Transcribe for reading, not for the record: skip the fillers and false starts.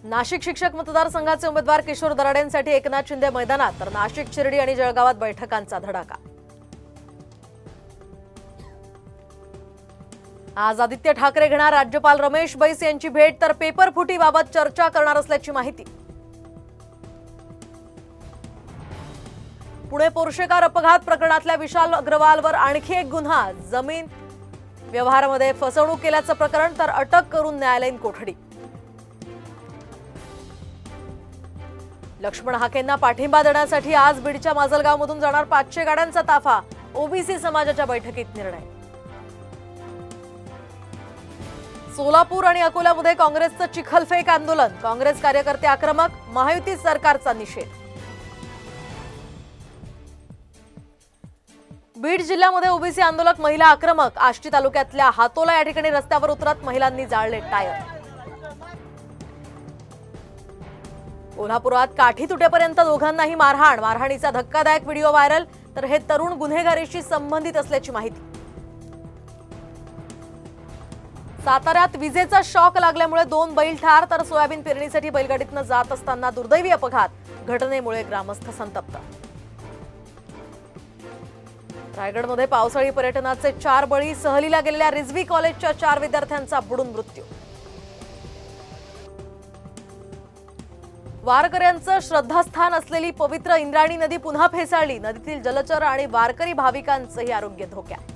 नाशिक शिक्षक मतदारसंघाचे उमेदवार किशोर दराडेंसाठी एकनाथ शिंदे मैदानात, तर नाशिक, शिर्डी आणि जळगावात बैठकांचा धडाका। आज आदित्य ठाकरे घेणार राज्यपाल रमेश बैस यांची भेट, तर पेपर फुटीबाबत चर्चा करणार असल्याची माहिती। पुणे पोर्शे कार अपघात प्रकरणातल्या विशाल अग्रवालवर आणखी एक गुन्हा, जमीन व्यवहारामध्ये फसवणूक केल्याचं प्रकरण, तर अटक करून न्यायालयीन कोठडी। लक्ष्मण हाकेंना पाठिंबा देण्यासाठी आज बीडच्या माजलगावमधून जाणार 500 गाड्यांचा ताफा, ओबीसी समाजाच्या बैठकीत निर्णय। सोलापूर आणि अकोल्यामध्ये काँग्रेसचं चिखलफेक आंदोलन, काँग्रेस कार्यकर्ते आक्रमक, महायुती सरकारचा निषेध। बीड जिल्ह्यामध्ये ओबीसी आंदोलक महिला आक्रमक, आष्टी तालुक्यातल्या हातोला या ठिकाणी रस्त्यावर उतरत महिलांनी जाळले टायर। कोल्हापुरात काठी तुटेपर्यंत दोघांनाही मारहाण, मारहाणीचा धक्कादायक व्हिडिओ व्हायरल, तर हे तरुण गुन्हेगारीशी संबंधित असल्याची माहिती। साताऱ्यात विजेचा शॉक लागल्यामुळे 2 बैल ठार, तर सोयाबीन पेरणीसाठी बैलगाडीतनं जात असताना दुर्दैवी अपघात, घटनेमुळे ग्रामस्थ संतप्त। रायगडमध्ये पावसाळी पर्यटनाचे 4 बळी, सहलीला गेलेल्या रिझवी कॉलेजच्या 4 विद्यार्थ्यांचा बुडून मृत्यू। वारकऱ्यांचं श्रद्धास्थान असलेली पवित्र इंद्रायणी नदी पुन्हा फेसाळली, नदीतील जलचर आणि वारकरी भाविकांचंही आरोग्य धोक्यात।